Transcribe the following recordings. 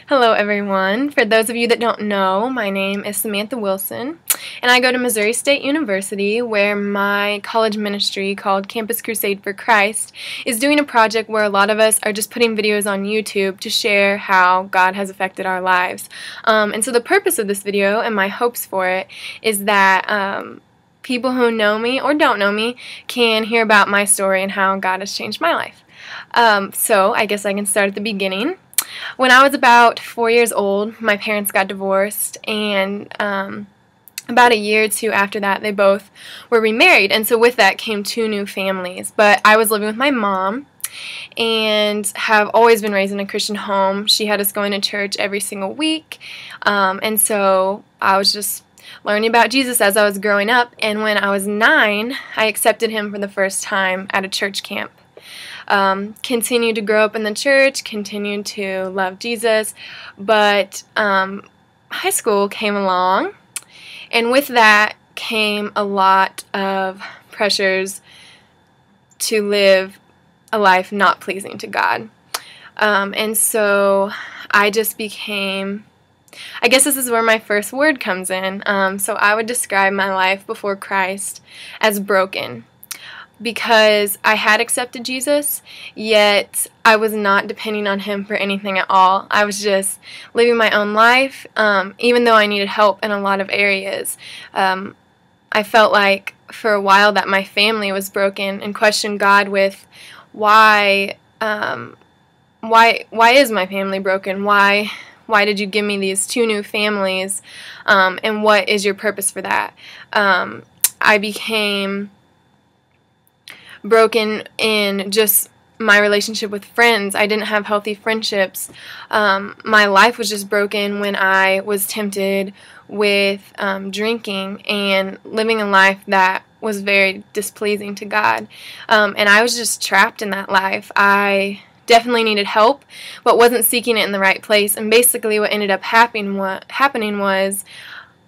Hello everyone. For those of you that don't know, my name is Samantha Wilson, and I go to Missouri State University, where my college ministry called Campus Crusade for Christ is doing a project where a lot of us are just putting videos on YouTube to share how God has affected our lives. And so the purpose of this video and my hopes for it is that people who know me or don't know me can hear about my story and how God has changed my life. So I guess I can start at the beginning. When I was about 4 years old, my parents got divorced, and about a year or two after that, they both were remarried, and so with that came two new families. But I was living with my mom and have always been raised in a Christian home. She had us going to church every single week, and so I was just learning about Jesus as I was growing up, and when I was 9, I accepted him for the first time at a church camp. Continued to grow up in the church, continued to love Jesus, but high school came along, and with that came a lot of pressures to live a life not pleasing to God. And so I just became, I guess this is where my first word comes in, so I would describe my life before Christ as broken. Because I had accepted Jesus, yet I was not depending on him for anything at all. I was just living my own life, even though I needed help in a lot of areas. I felt like for a while that my family was broken and questioned God with, why is my family broken? Why did you give me these two new families? And what is your purpose for that? I became broken in just my relationship with friends. I didn't have healthy friendships. My life was just broken when I was tempted with drinking and living a life that was very displeasing to God. And I was just trapped in that life. I definitely needed help, but wasn't seeking it in the right place. And basically what ended up happening was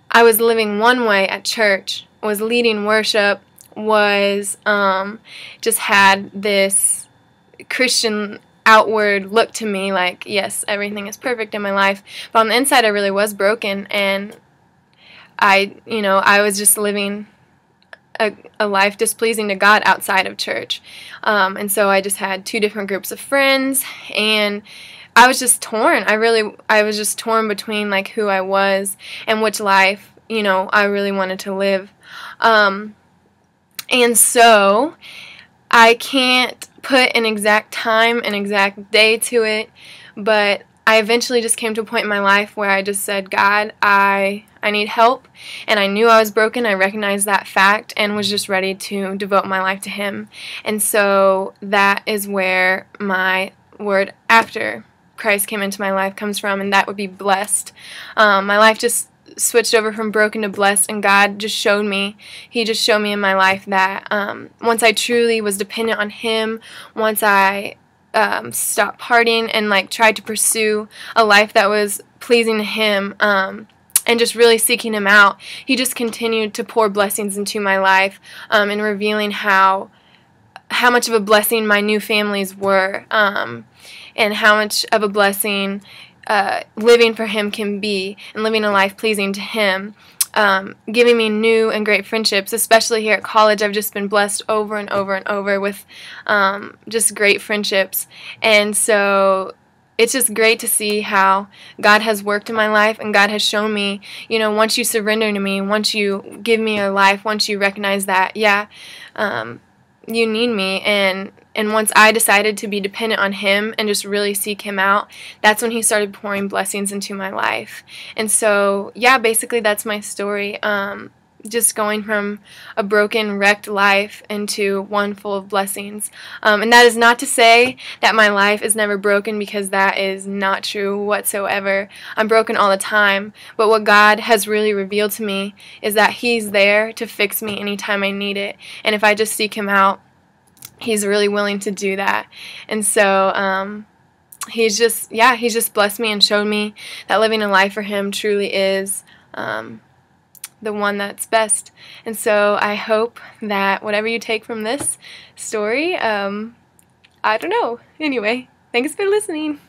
I was living one way at church, was leading worship, was just had this Christian outward look to me, like, yes, everything is perfect in my life, but on the inside I really was broken, and I was just living a life displeasing to God outside of church. And so I just had two different groups of friends, and I was just torn. I was just torn between like who I was and which life I really wanted to live. And so I can't put an exact time, an exact day to it, but I eventually just came to a point in my life where I just said, God, I need help, and I knew I was broken. I recognized that fact and was just ready to devote my life to him. And so that is where my word after Christ came into my life comes from, and that would be blessed. My life just switched over from broken to blessed, and God just showed me, he just showed me in my life that once I truly was dependent on him, once I stopped partying and like tried to pursue a life that was pleasing to him, and just really seeking him out, he just continued to pour blessings into my life, and revealing how much of a blessing my new families were, and how much of a blessing living for him can be, and living a life pleasing to him, giving me new and great friendships. Especially here at college, I've just been blessed over and over and over with just great friendships. And so it's just great to see how God has worked in my life, and God has shown me, once you surrender to me, once you give me your life, once you recognize that, yeah, you need me, and once I decided to be dependent on him and just really seek him out, that's when he started pouring blessings into my life. And so, yeah, basically that's my story. Just going from a broken, wrecked life into one full of blessings. And that is not to say that my life is never broken, because that is not true whatsoever. I'm broken all the time. But what God has really revealed to me is that he's there to fix me anytime I need it. And if I just seek him out, he's really willing to do that. And so he's just blessed me and showed me that living a life for him truly is the one that's best. And so I hope that whatever you take from this story, I don't know. Anyway, thanks for listening.